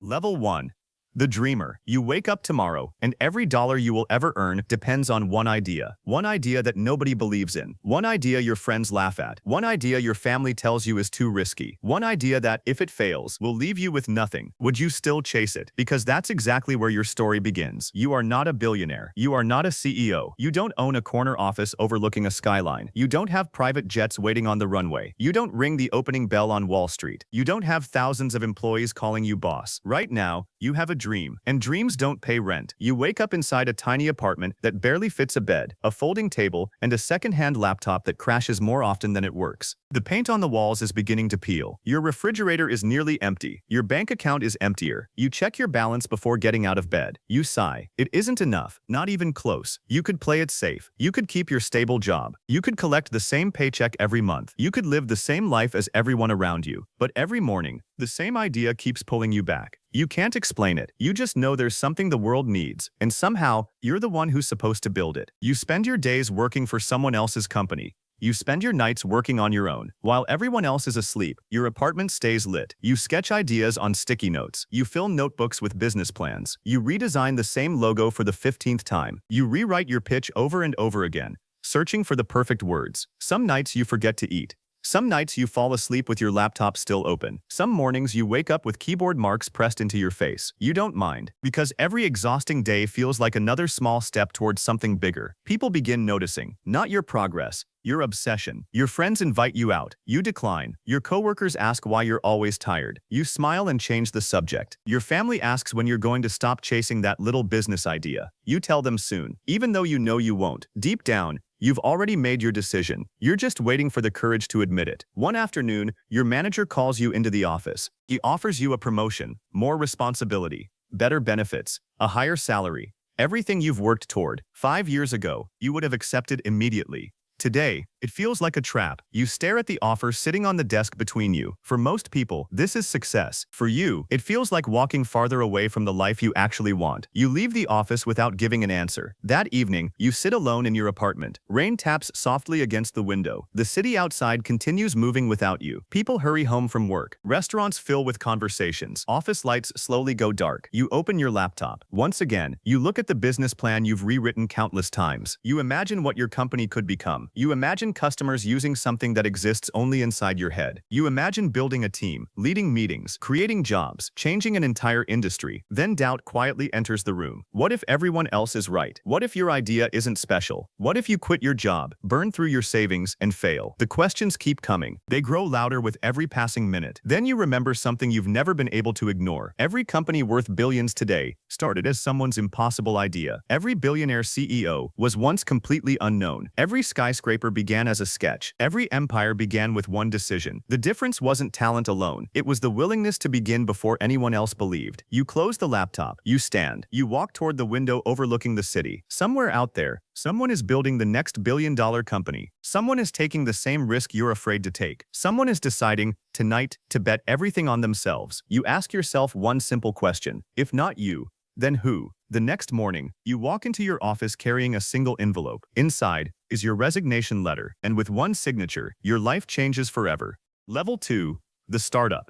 Level 1. The Dreamer. You wake up tomorrow, and every dollar you will ever earn depends on one idea. One idea that nobody believes in. One idea your friends laugh at. One idea your family tells you is too risky. One idea that, if it fails, will leave you with nothing. Would you still chase it? Because that's exactly where your story begins. You are not a billionaire. You are not a CEO. You don't own a corner office overlooking a skyline. You don't have private jets waiting on the runway. You don't ring the opening bell on Wall Street. You don't have thousands of employees calling you boss. Right now, you have a dream, and dreams don't pay rent. You wake up inside a tiny apartment that barely fits a bed, a folding table, and a second-hand laptop that crashes more often than it works. The paint on the walls is beginning to peel. Your refrigerator is nearly empty. Your bank account is emptier. You check your balance before getting out of bed. You sigh. It isn't enough, not even close. You could play it safe. You could keep your stable job. You could collect the same paycheck every month. You could live the same life as everyone around you. But every morning, the same idea keeps pulling you back. You can't explain it. You just know there's something the world needs, and somehow, you're the one who's supposed to build it. You spend your days working for someone else's company. You spend your nights working on your own. While everyone else is asleep, your apartment stays lit. You sketch ideas on sticky notes. You fill notebooks with business plans. You redesign the same logo for the 15th time. You rewrite your pitch over and over again, searching for the perfect words. Some nights you forget to eat. Some nights you fall asleep with your laptop still open. Some mornings you wake up with keyboard marks pressed into your face. You don't mind, because every exhausting day feels like another small step towards something bigger. People begin noticing, not your progress, your obsession. Your friends invite you out. You decline. Your coworkers ask why you're always tired. You smile and change the subject. Your family asks when you're going to stop chasing that little business idea. You tell them soon, even though you know you won't. Deep down, you've already made your decision. You're just waiting for the courage to admit it. One afternoon, your manager calls you into the office. He offers you a promotion, more responsibility, better benefits, a higher salary. Everything you've worked toward. 5 years ago, you would have accepted immediately. Today, it feels like a trap. You stare at the offer sitting on the desk between you. For most people, this is success. For you, it feels like walking farther away from the life you actually want. You leave the office without giving an answer. That evening, you sit alone in your apartment. Rain taps softly against the window. The city outside continues moving without you. People hurry home from work. Restaurants fill with conversations. Office lights slowly go dark. You open your laptop. Once again, you look at the business plan you've rewritten countless times. You imagine what your company could become. You imagine customers using something that exists only inside your head. You imagine building a team, leading meetings, creating jobs, changing an entire industry. Then doubt quietly enters the room. What if everyone else is right? What if your idea isn't special? What if you quit your job, burn through your savings, and fail? The questions keep coming. They grow louder with every passing minute. Then you remember something you've never been able to ignore. Every company worth billions today started as someone's impossible idea. Every billionaire CEO was once completely unknown. Every skyscraper began as a sketch. Every empire began with one decision. The difference wasn't talent alone. It was the willingness to begin before anyone else believed. You close the laptop. You stand. You walk toward the window overlooking the city. Somewhere out there, someone is building the next billion-dollar company. Someone is taking the same risk you're afraid to take. Someone is deciding, tonight, to bet everything on themselves. You ask yourself one simple question. If not you, then who? The next morning, you walk into your office carrying a single envelope. Inside is your resignation letter, and with one signature, your life changes forever. Level 2. The Startup.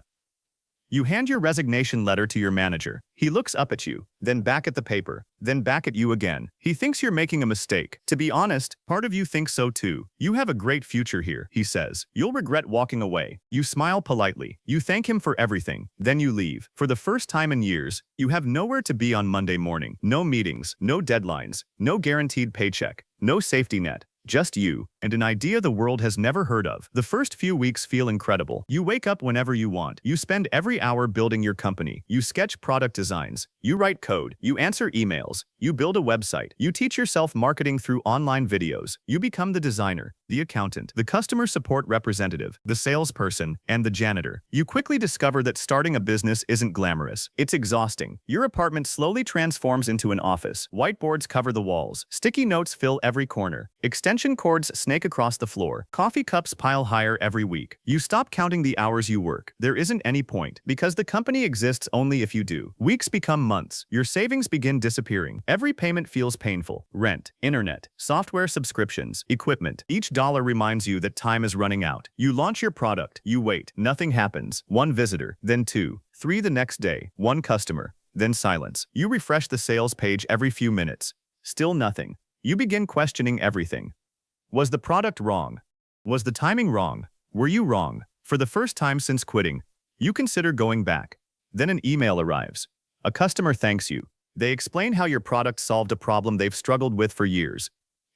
You hand your resignation letter to your manager. He looks up at you, then back at the paper, then back at you again. He thinks you're making a mistake. To be honest, part of you thinks so too. You have a great future here, he says. You'll regret walking away. You smile politely. You thank him for everything. Then you leave. For the first time in years, you have nowhere to be on Monday morning. No meetings, no deadlines, no guaranteed paycheck, no safety net. Just you, and an idea the world has never heard of. The first few weeks feel incredible. You wake up whenever you want. You spend every hour building your company. You sketch product designs. You write code. You answer emails. You build a website. You teach yourself marketing through online videos. You become the designer, the accountant, the customer support representative, the salesperson, and the janitor. You quickly discover that starting a business isn't glamorous. It's exhausting. Your apartment slowly transforms into an office. Whiteboards cover the walls. Sticky notes fill every corner. Extensions Extension cords snake across the floor. Coffee cups pile higher every week. You stop counting the hours you work. There isn't any point, because the company exists only if you do. Weeks become months. Your savings begin disappearing. Every payment feels painful. Rent, internet, software subscriptions, equipment. Each dollar reminds you that time is running out. You launch your product. You wait. Nothing happens. One visitor, then two, three the next day. One customer, then silence. You refresh the sales page every few minutes. Still nothing. You begin questioning everything. Was the product wrong? Was the timing wrong? Were you wrong? For the first time since quitting, you consider going back. Then an email arrives. A customer thanks you. They explain how your product solved a problem they've struggled with for years.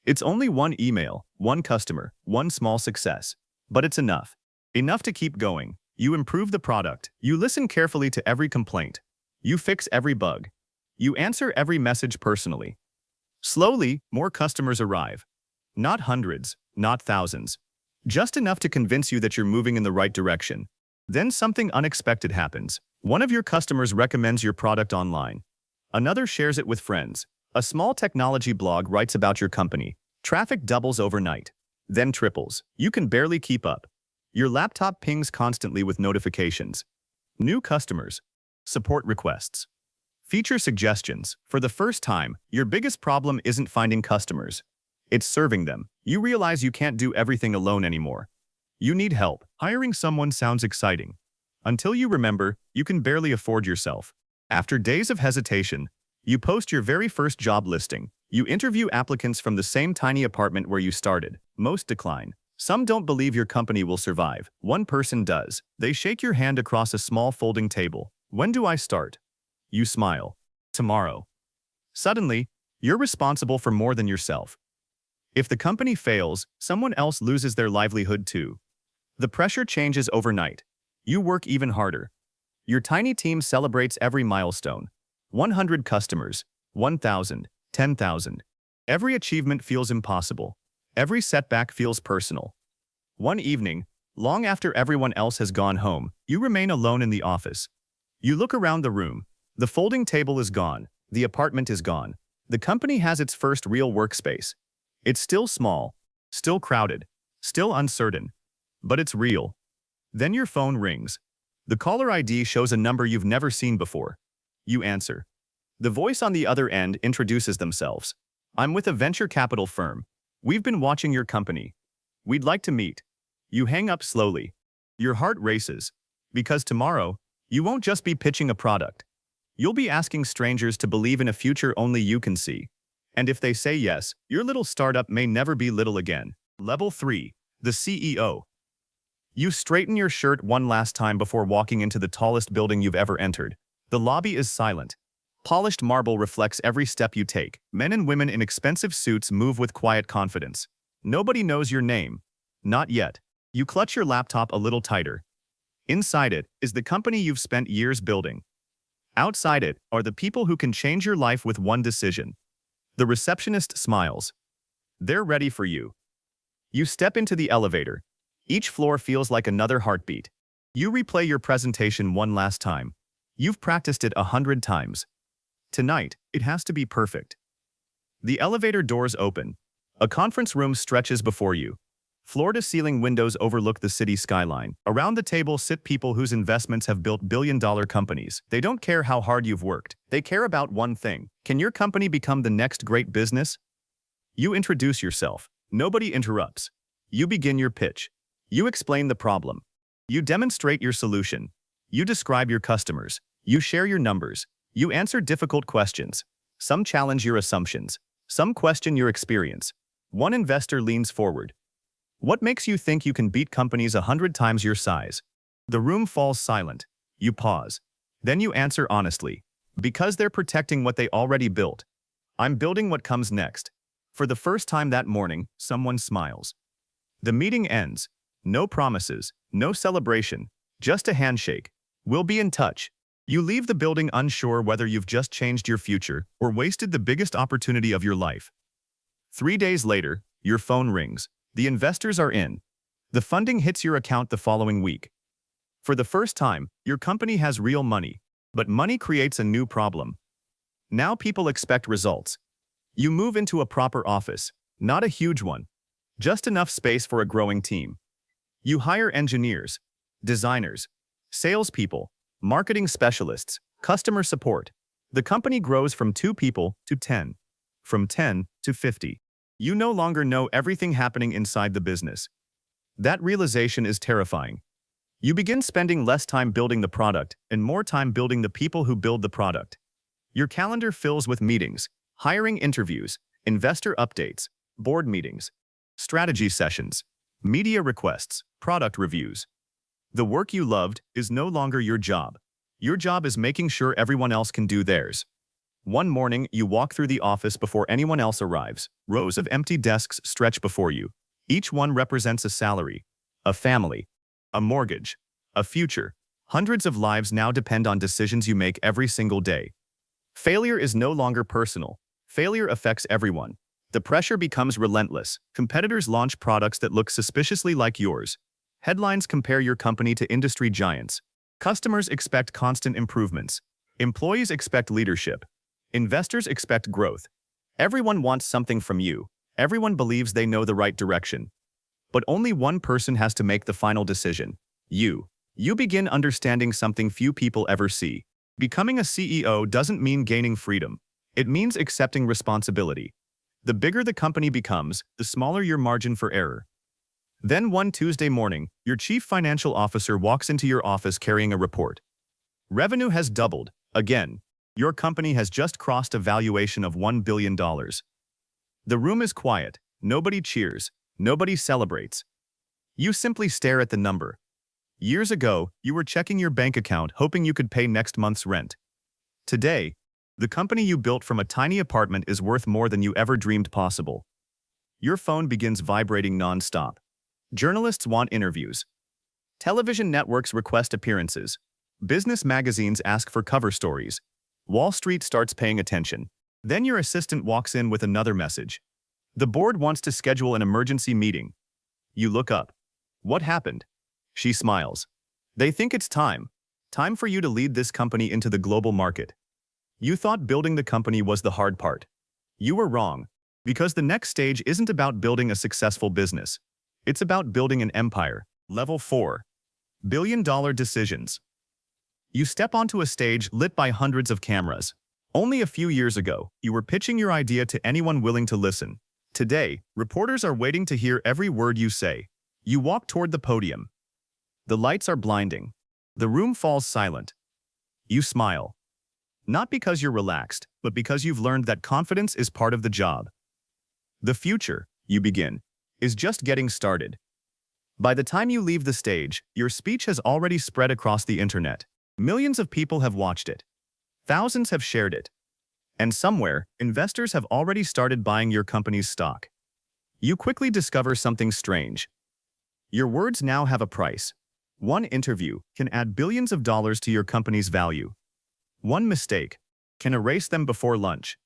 It's only one email, one customer, one small success. But it's enough. Enough to keep going. You improve the product. You listen carefully to every complaint. You fix every bug. You answer every message personally. Slowly, more customers arrive. Not hundreds, not thousands. Just enough to convince you that you're moving in the right direction. Then something unexpected happens. One of your customers recommends your product online. Another shares it with friends. A small technology blog writes about your company. Traffic doubles overnight, then triples. You can barely keep up. Your laptop pings constantly with notifications. New customers. Support requests. Feature suggestions. For the first time, your biggest problem isn't finding customers. It's serving them. You realize you can't do everything alone anymore. You need help. Hiring someone sounds exciting. Until you remember, you can barely afford yourself. After days of hesitation, you post your very first job listing. You interview applicants from the same tiny apartment where you started. Most decline. Some don't believe your company will survive. One person does. They shake your hand across a small folding table. When do I start? You smile. Tomorrow. Suddenly, you're responsible for more than yourself. If the company fails, someone else loses their livelihood too. The pressure changes overnight. You work even harder. Your tiny team celebrates every milestone. 100 customers, 1,000, 10,000. Every achievement feels impossible. Every setback feels personal. One evening, long after everyone else has gone home, you remain alone in the office. You look around the room. The folding table is gone. The apartment is gone. The company has its first real workspace. It's still small, still crowded, still uncertain, but it's real. Then your phone rings. The caller ID shows a number you've never seen before. You answer. The voice on the other end introduces themselves. I'm with a venture capital firm. We've been watching your company. We'd like to meet. You hang up slowly. Your heart races. Because tomorrow, you won't just be pitching a product. You'll be asking strangers to believe in a future only you can see. And if they say yes, your little startup may never be little again. Level 3. The CEO. You straighten your shirt one last time before walking into the tallest building you've ever entered. The lobby is silent. Polished marble reflects every step you take. Men and women in expensive suits move with quiet confidence. Nobody knows your name. Not yet. You clutch your laptop a little tighter. Inside it is the company you've spent years building. Outside it are the people who can change your life with one decision. The receptionist smiles. They're ready for you. You step into the elevator. Each floor feels like another heartbeat. You replay your presentation one last time. You've practiced it 100 times. Tonight, it has to be perfect. The elevator doors open. A conference room stretches before you. Floor-to-ceiling windows overlook the city skyline. Around the table sit people whose investments have built billion-dollar companies. They don't care how hard you've worked. They care about one thing. Can your company become the next great business? You introduce yourself. Nobody interrupts. You begin your pitch. You explain the problem. You demonstrate your solution. You describe your customers. You share your numbers. You answer difficult questions. Some challenge your assumptions. Some question your experience. One investor leans forward. What makes you think you can beat companies 100 times your size? The room falls silent. You pause. Then you answer honestly. Because they're protecting what they already built. I'm building what comes next. For the first time that morning, someone smiles. The meeting ends. No promises, no celebration, just a handshake. We'll be in touch. You leave the building unsure whether you've just changed your future or wasted the biggest opportunity of your life. 3 days later, your phone rings. The investors are in. The funding hits your account the following week. For the first time, your company has real money, but money creates a new problem. Now people expect results. You move into a proper office, not a huge one, Just enough space for a growing team. You hire engineers, designers, salespeople, marketing specialists, customer support. The company grows from 2 people to 10, from 10 to 50. You no longer know everything happening inside the business. That realization is terrifying. You begin spending less time building the product and more time building the people who build the product. Your calendar fills with meetings, hiring interviews, investor updates, board meetings, strategy sessions, media requests, product reviews. The work you loved is no longer your job. Your job is making sure everyone else can do theirs. One morning, you walk through the office before anyone else arrives. Rows of empty desks stretch before you. Each one represents a salary, a family, a mortgage, a future. Hundreds of lives now depend on decisions you make every single day. Failure is no longer personal. Failure affects everyone. The pressure becomes relentless. Competitors launch products that look suspiciously like yours. Headlines compare your company to industry giants. Customers expect constant improvements. Employees expect leadership. Investors expect growth. Everyone wants something from you. Everyone believes they know the right direction. But only one person has to make the final decision. You. You begin understanding something few people ever see. Becoming a CEO doesn't mean gaining freedom. It means accepting responsibility. The bigger the company becomes, the smaller your margin for error. Then one Tuesday morning, your chief financial officer walks into your office carrying a report. Revenue has doubled, again. Your company has just crossed a valuation of $1 billion. The room is quiet. Nobody cheers. Nobody celebrates. You simply stare at the number. Years ago, you were checking your bank account hoping you could pay next month's rent. Today, the company you built from a tiny apartment is worth more than you ever dreamed possible. Your phone begins vibrating non-stop. Journalists want interviews. Television networks request appearances. Business magazines ask for cover stories. Wall Street starts paying attention. Then your assistant walks in with another message. The board wants to schedule an emergency meeting. You look up. What happened? She smiles. They think it's time. Time for you to lead this company into the global market. You thought building the company was the hard part. You were wrong, because the next stage isn't about building a successful business. It's about building an empire. Level 4. Billion-dollar decisions. You step onto a stage lit by hundreds of cameras. Only a few years ago, you were pitching your idea to anyone willing to listen. Today, reporters are waiting to hear every word you say. You walk toward the podium. The lights are blinding. The room falls silent. You smile. Not because you're relaxed, but because you've learned that confidence is part of the job. The future, you begin, is just getting started. By the time you leave the stage, your speech has already spread across the internet. Millions of people have watched it. Thousands have shared it. And somewhere, investors have already started buying your company's stock. You quickly discover something strange. Your words now have a price. One interview can add billions of dollars to your company's value. One mistake can erase them before lunch.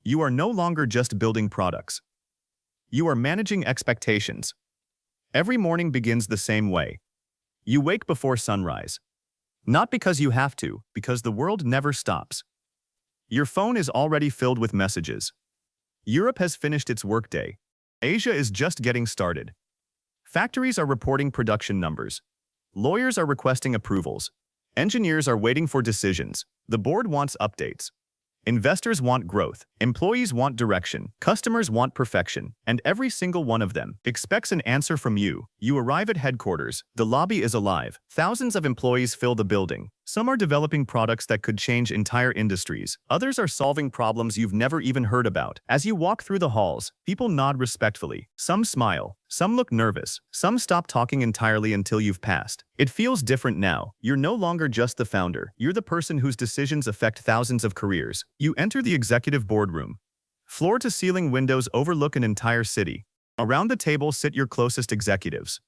You are no longer just building products. You are managing expectations. Every morning begins the same way. You wake before sunrise. Not because you have to, because the world never stops. Your phone is already filled with messages. Europe has finished its workday. Asia is just getting started. Factories are reporting production numbers. Lawyers are requesting approvals. Engineers are waiting for decisions. The board wants updates. Investors want growth. Employees want direction. Customers want perfection. And every single one of them expects an answer from you. You arrive at headquarters. The lobby is alive. Thousands of employees fill the building. Some are developing products that could change entire industries. Others are solving problems you've never even heard about. As you walk through the halls, people nod respectfully. Some smile. Some look nervous. Some stop talking entirely until you've passed. It feels different now. You're no longer just the founder. You're the person whose decisions affect thousands of careers. You enter the executive boardroom. Floor-to-ceiling windows overlook an entire city. Around the table sit your closest executives.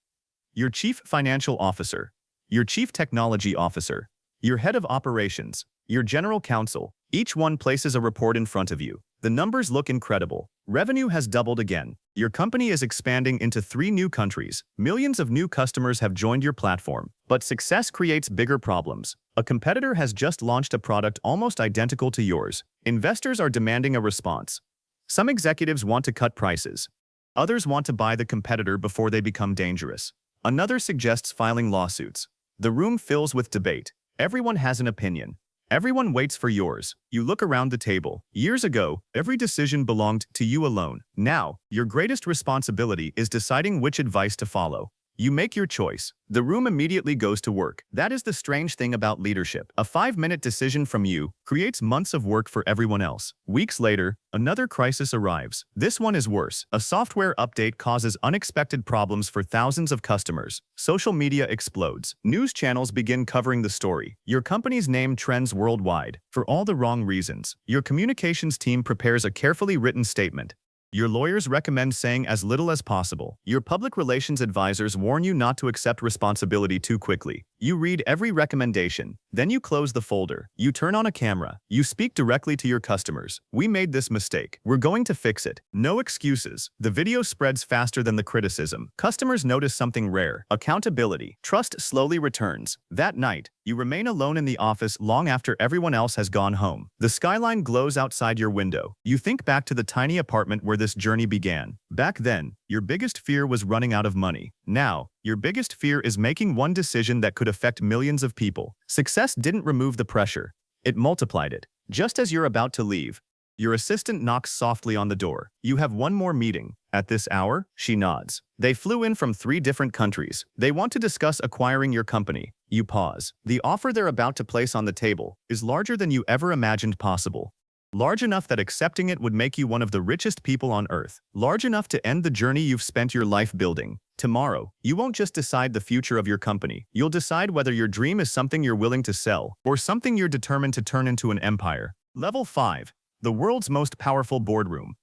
Your chief financial officer. Your chief technology officer. Your head of operations. Your general counsel. Each one places a report in front of you. The numbers look incredible. Revenue has doubled again. Your company is expanding into 3 new countries. Millions of new customers have joined your platform. But success creates bigger problems. A competitor has just launched a product almost identical to yours. Investors are demanding a response. Some executives want to cut prices. Others want to buy the competitor before they become dangerous. Another suggests filing lawsuits. The room fills with debate. Everyone has an opinion. Everyone waits for yours. You look around the table. Years ago, every decision belonged to you alone. Now, your greatest responsibility is deciding which advice to follow. You make your choice. The room immediately goes to work. That is the strange thing about leadership. A 5-minute decision from you creates months of work for everyone else. Weeks later, another crisis arrives. This one is worse. A software update causes unexpected problems for thousands of customers. Social media explodes. News channels begin covering the story. Your company's name trends worldwide for all the wrong reasons. Your communications team prepares a carefully written statement. Your lawyers recommend saying as little as possible. Your public relations advisors warn you not to accept responsibility too quickly. You read every recommendation, then you close the folder. You turn on a camera. You speak directly to your customers. We made this mistake. We're going to fix it. No excuses. The video spreads faster than the criticism. Customers notice something rare. Accountability. Trust slowly returns. That night, you remain alone in the office long after everyone else has gone home. The skyline glows outside your window. You think back to the tiny apartment where this journey began. Back then, your biggest fear was running out of money. Now, your biggest fear is making one decision that could affect millions of people. Success didn't remove the pressure. It multiplied it. Just as you're about to leave, your assistant knocks softly on the door. You have one more meeting. At this hour, she nods. They flew in from 3 different countries. They want to discuss acquiring your company. You pause. The offer they're about to place on the table is larger than you ever imagined possible. Large enough that accepting it would make you one of the richest people on earth. Large enough to end the journey you've spent your life building. Tomorrow, you won't just decide the future of your company. You'll decide whether your dream is something you're willing to sell or something you're determined to turn into an empire. Level 5. The world's most powerful boardroom.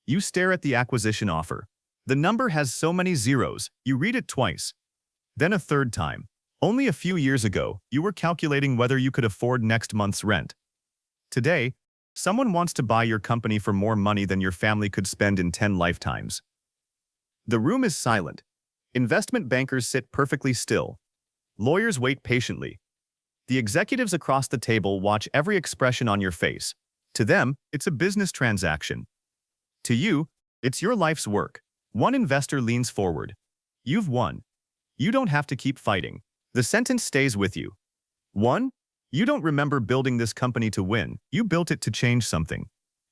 You stare at the acquisition offer. The number has so many zeros, you read it twice. Then a third time. Only a few years ago, you were calculating whether you could afford next month's rent. Today, someone wants to buy your company for more money than your family could spend in 10 lifetimes. The room is silent. Investment bankers sit perfectly still. Lawyers wait patiently. The executives across the table watch every expression on your face. To them, it's a business transaction. To you, it's your life's work. One investor leans forward. You've won. You don't have to keep fighting. The sentence stays with you. Won? You don't remember building this company to win. You built it to change something.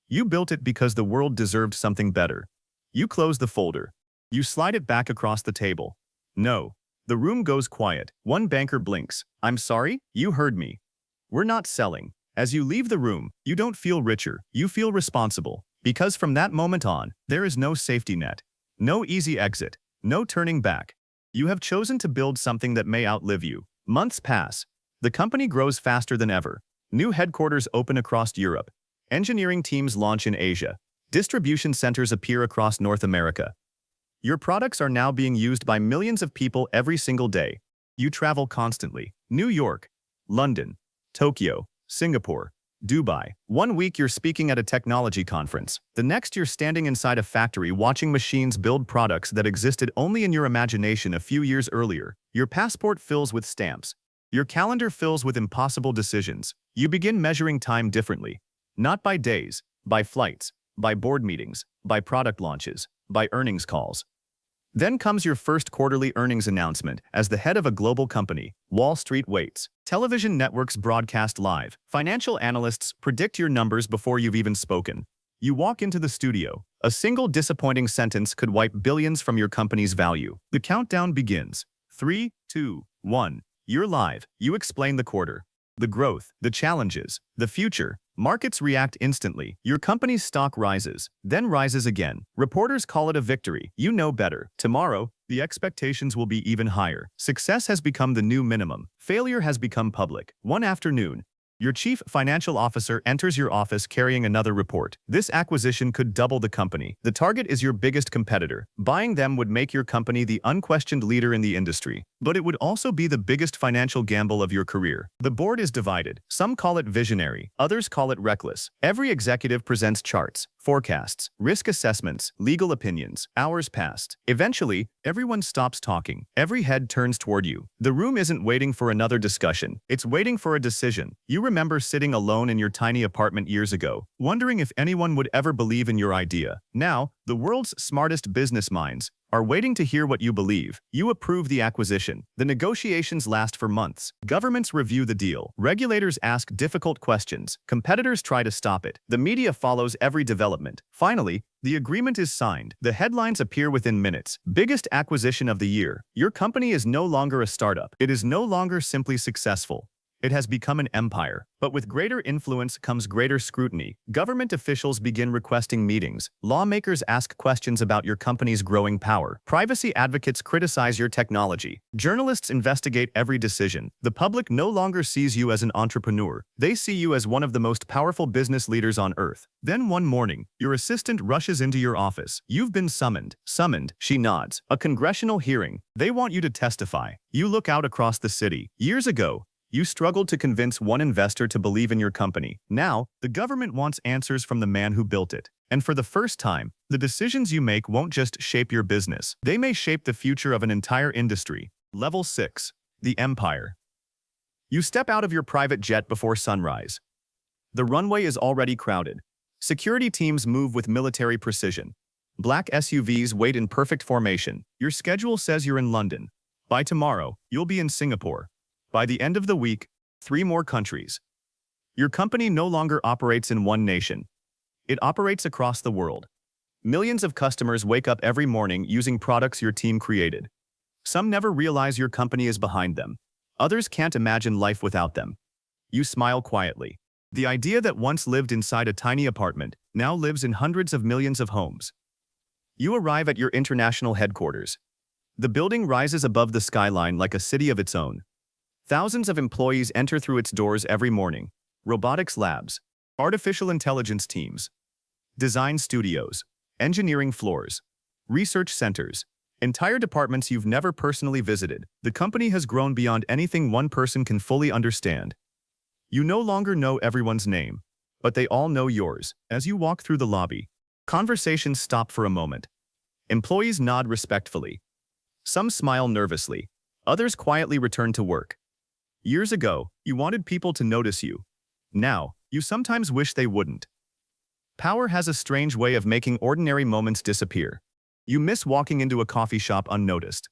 You built it because the world deserved something better. You close the folder. You slide it back across the table. No. The room goes quiet. One banker blinks. I'm sorry? You heard me. We're not selling. As you leave the room, you don't feel richer. You feel responsible. Because from that moment on, there is no safety net. No easy exit. No turning back. You have chosen to build something that may outlive you. Months pass. The company grows faster than ever. New headquarters open across Europe. Engineering teams launch in Asia. Distribution centers appear across North America. Your products are now being used by millions of people every single day. You travel constantly. New York, London, Tokyo, Singapore, Dubai. One week you're speaking at a technology conference. The next you're standing inside a factory watching machines build products that existed only in your imagination a few years earlier. Your passport fills with stamps. Your calendar fills with impossible decisions. You begin measuring time differently. Not by days, by flights, by board meetings, by product launches, by earnings calls. Then comes your first quarterly earnings announcement. As the head of a global company, Wall Street waits. Television networks broadcast live. Financial analysts predict your numbers before you've even spoken. You walk into the studio. A single disappointing sentence could wipe billions from your company's value. The countdown begins. 3, 2, 1. You're live. You explain the quarter, the growth, the challenges, the future. Markets react instantly. Your company's stock rises, then rises again. Reporters call it a victory. You know better. Tomorrow, the expectations will be even higher. Success has become the new minimum. Failure has become public. One afternoon, your chief financial officer enters your office carrying another report. This acquisition could double the company. The target is your biggest competitor. Buying them would make your company the unquestioned leader in the industry. But it would also be the biggest financial gamble of your career. The board is divided. Some call it visionary, others call it reckless. Every executive presents charts, forecasts, risk assessments, legal opinions. Hours passed. Eventually, everyone stops talking. Every head turns toward you. The room isn't waiting for another discussion. It's waiting for a decision. You remember sitting alone in your tiny apartment years ago, wondering if anyone would ever believe in your idea. Now, the world's smartest business minds are waiting to hear what you believe. You approve the acquisition. The negotiations last for months. Governments review the deal. Regulators ask difficult questions. Competitors try to stop it. The media follows every development. Finally, the agreement is signed. The headlines appear within minutes. Biggest acquisition of the year. Your company is no longer a startup. It is no longer simply successful. It has become an empire. But with greater influence comes greater scrutiny. Government officials begin requesting meetings. Lawmakers ask questions about your company's growing power. Privacy advocates criticize your technology. Journalists investigate every decision. The public no longer sees you as an entrepreneur. They see you as one of the most powerful business leaders on earth. Then one morning, your assistant rushes into your office. You've been summoned. Summoned, she nods. A congressional hearing. They want you to testify. You look out across the city. Years ago, you struggled to convince one investor to believe in your company. Now, the government wants answers from the man who built it. And for the first time, the decisions you make won't just shape your business. They may shape the future of an entire industry. Level 6. The Empire. You step out of your private jet before sunrise. The runway is already crowded. Security teams move with military precision. Black SUVs wait in perfect formation. Your schedule says you're in London. By tomorrow, you'll be in Singapore. By the end of the week, 3 more countries. Your company no longer operates in one nation. It operates across the world. Millions of customers wake up every morning using products your team created. Some never realize your company is behind them. Others can't imagine life without them. You smile quietly. The idea that once lived inside a tiny apartment now lives in hundreds of millions of homes. You arrive at your international headquarters. The building rises above the skyline like a city of its own. Thousands of employees enter through its doors every morning. Robotics labs, artificial intelligence teams, design studios, engineering floors, research centers, entire departments you've never personally visited. The company has grown beyond anything one person can fully understand. You no longer know everyone's name, but they all know yours. As you walk through the lobby, conversations stop for a moment. Employees nod respectfully. Some smile nervously. Others quietly return to work. Years ago, you wanted people to notice you. Now, you sometimes wish they wouldn't. Power has a strange way of making ordinary moments disappear. You miss walking into a coffee shop unnoticed.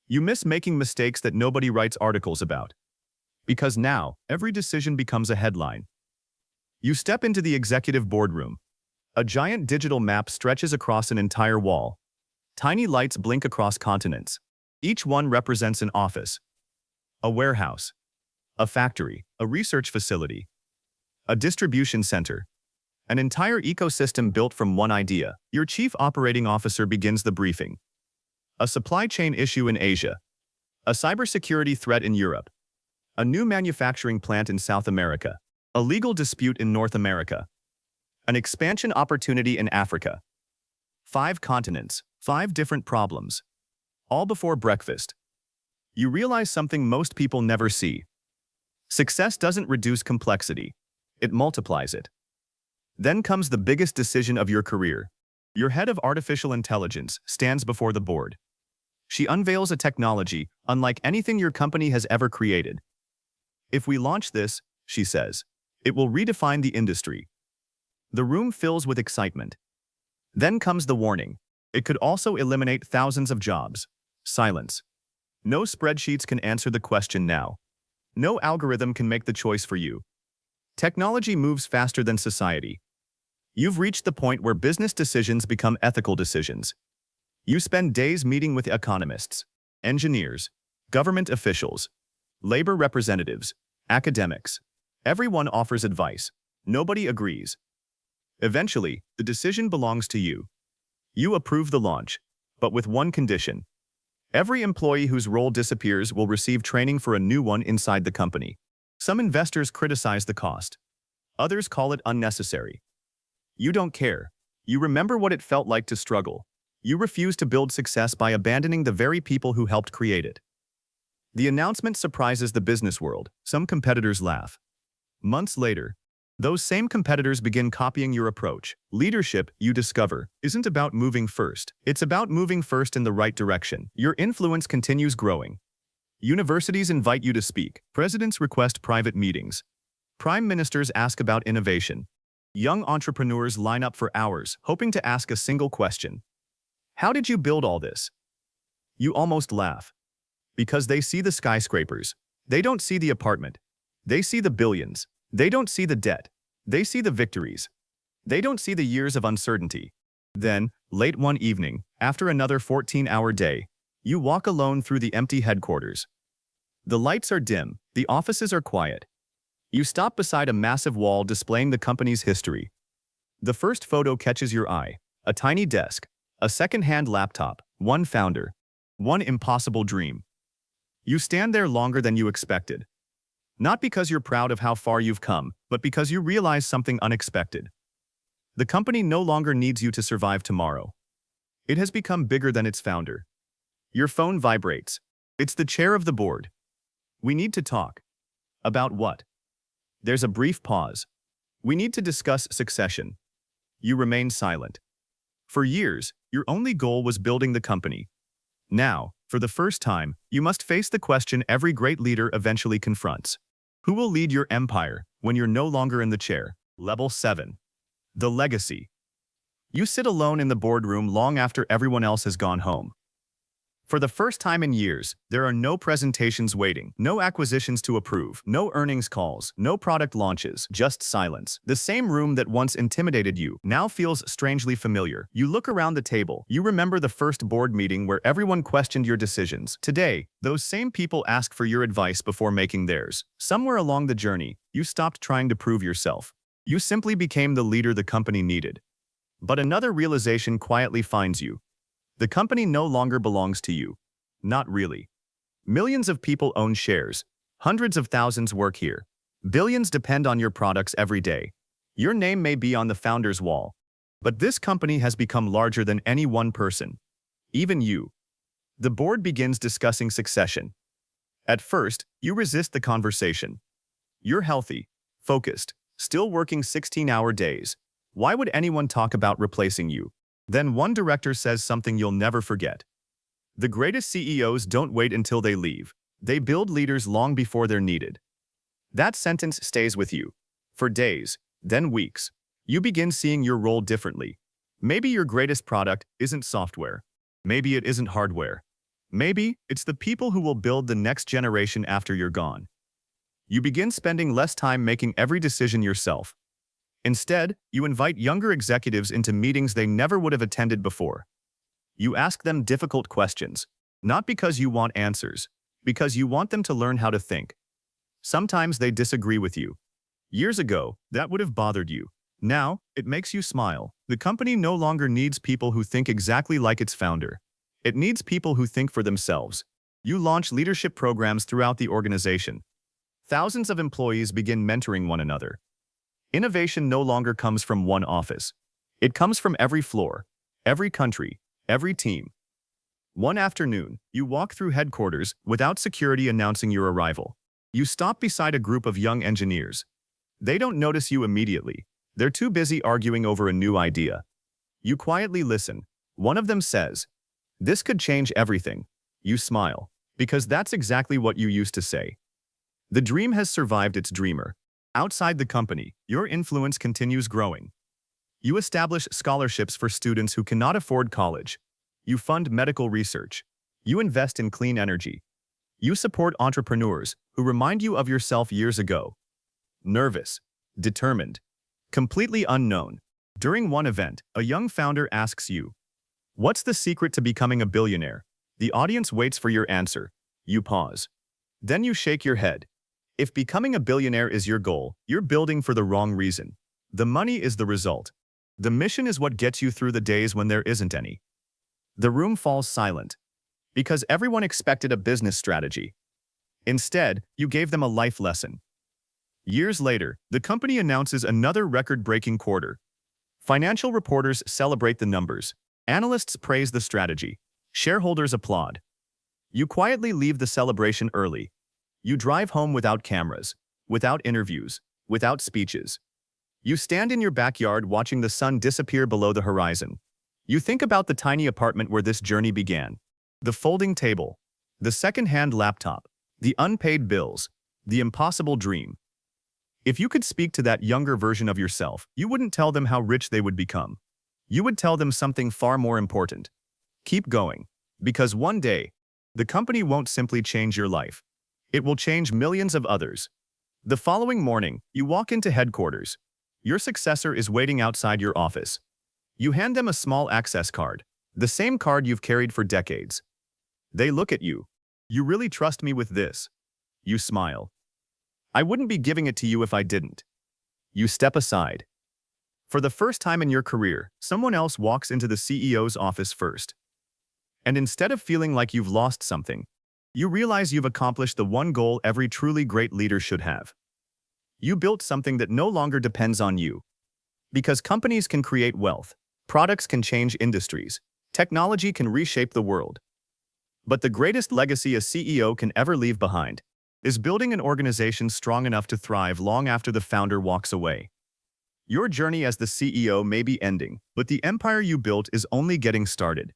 You miss making mistakes that nobody writes articles about. Because now, every decision becomes a headline. You step into the executive boardroom. A giant digital map stretches across an entire wall. Tiny lights blink across continents. Each one represents an office, a warehouse, a factory, a research facility, a distribution center, an entire ecosystem built from one idea. Your chief operating officer begins the briefing. A supply chain issue in Asia, a cybersecurity threat in Europe, a new manufacturing plant in South America, a legal dispute in North America, an expansion opportunity in Africa. 5 continents, 5 different problems, all before breakfast. You realize something most people never see. Success doesn't reduce complexity. It multiplies it. Then comes the biggest decision of your career. Your head of artificial intelligence stands before the board. She unveils a technology unlike anything your company has ever created. If we launch this, she says, it will redefine the industry. The room fills with excitement. Then comes the warning. It could also eliminate thousands of jobs. Silence. No spreadsheets can answer the question now. No algorithm can make the choice for you. Technology moves faster than society. You've reached the point where business decisions become ethical decisions. You spend days meeting with economists, engineers, government officials, labor representatives, academics. Everyone offers advice. Nobody agrees. Eventually, the decision belongs to you. You approve the launch, but with one condition. Every employee whose role disappears will receive training for a new one inside the company. Some investors criticize the cost. Others call it unnecessary. You don't care. You remember what it felt like to struggle. You refuse to build success by abandoning the very people who helped create it. The announcement surprises the business world. Some competitors laugh. Months later, those same competitors begin copying your approach. Leadership, you discover, isn't about moving first. It's about moving first in the right direction. Your influence continues growing. Universities invite you to speak. Presidents request private meetings. Prime ministers ask about innovation. Young entrepreneurs line up for hours, hoping to ask a single question. How did you build all this? You almost laugh. Because they see the skyscrapers. They don't see the apartment. They see the billions. They don't see the debt. They see the victories. They don't see the years of uncertainty. Then, late one evening, after another 14-hour day, you walk alone through the empty headquarters. The lights are dim, the offices are quiet. You stop beside a massive wall displaying the company's history. The first photo catches your eye: a tiny desk, a second-hand laptop, one founder, one impossible dream. You stand there longer than you expected. Not because you're proud of how far you've come, but because you realize something unexpected. The company no longer needs you to survive tomorrow. It has become bigger than its founder. Your phone vibrates. It's the chair of the board. We need to talk. About what? There's a brief pause. We need to discuss succession. You remain silent. For years, your only goal was building the company. Now, for the first time, you must face the question every great leader eventually confronts. Who will lead your empire when you're no longer in the chair? Level 7. The legacy. You sit alone in the boardroom long after everyone else has gone home. For the first time in years, there are no presentations waiting, no acquisitions to approve, no earnings calls, no product launches, just silence. The same room that once intimidated you now feels strangely familiar. You look around the table. You remember the first board meeting where everyone questioned your decisions. Today, those same people ask for your advice before making theirs. Somewhere along the journey, you stopped trying to prove yourself. You simply became the leader the company needed. But another realization quietly finds you. The company no longer belongs to you. Not really. Millions of people own shares. Hundreds of thousands work here. Billions depend on your products every day. Your name may be on the founder's wall. But this company has become larger than any one person. Even you. The board begins discussing succession. At first, you resist the conversation. You're healthy, focused, still working 16-hour days. Why would anyone talk about replacing you? Then one director says something you'll never forget. The greatest CEOs don't wait until they leave. They build leaders long before they're needed. That sentence stays with you. For days, then weeks. You begin seeing your role differently. Maybe your greatest product isn't software. Maybe it isn't hardware. Maybe it's the people who will build the next generation after you're gone. You begin spending less time making every decision yourself. Instead, you invite younger executives into meetings they never would have attended before. You ask them difficult questions, not because you want answers, because you want them to learn how to think. Sometimes they disagree with you. Years ago, that would have bothered you. Now, it makes you smile. The company no longer needs people who think exactly like its founder. It needs people who think for themselves. You launch leadership programs throughout the organization. Thousands of employees begin mentoring one another. Innovation no longer comes from one office. It comes from every floor, every country, every team. One afternoon, you walk through headquarters without security announcing your arrival. You stop beside a group of young engineers. They don't notice you immediately. They're too busy arguing over a new idea. You quietly listen. One of them says, "This could change everything." You smile, because that's exactly what you used to say. The dream has survived its dreamer. Outside the company, your influence continues growing. You establish scholarships for students who cannot afford college. You fund medical research. You invest in clean energy. You support entrepreneurs who remind you of yourself years ago. Nervous, determined, completely unknown. During one event, a young founder asks you, "What's the secret to becoming a billionaire?" The audience waits for your answer. You pause. Then you shake your head. If becoming a billionaire is your goal, you're building for the wrong reason. The money is the result. The mission is what gets you through the days when there isn't any. The room falls silent. Because everyone expected a business strategy. Instead, you gave them a life lesson. Years later, the company announces another record-breaking quarter. Financial reporters celebrate the numbers. Analysts praise the strategy. Shareholders applaud. You quietly leave the celebration early. You drive home without cameras, without interviews, without speeches. You stand in your backyard watching the sun disappear below the horizon. You think about the tiny apartment where this journey began. The folding table, the second-hand laptop, the unpaid bills, the impossible dream. If you could speak to that younger version of yourself, you wouldn't tell them how rich they would become. You would tell them something far more important. Keep going. Because one day, the company won't simply change your life. It will change millions of others. The following morning, you walk into headquarters. Your successor is waiting outside your office. You hand them a small access card, the same card you've carried for decades. They look at you. You really trust me with this? You smile. I wouldn't be giving it to you if I didn't. You step aside. For the first time in your career, someone else walks into the CEO's office first. And instead of feeling like you've lost something, you realize you've accomplished the one goal every truly great leader should have. You built something that no longer depends on you. Because companies can create wealth, products can change industries, technology can reshape the world. But the greatest legacy a CEO can ever leave behind is building an organization strong enough to thrive long after the founder walks away. Your journey as the CEO may be ending, but the empire you built is only getting started.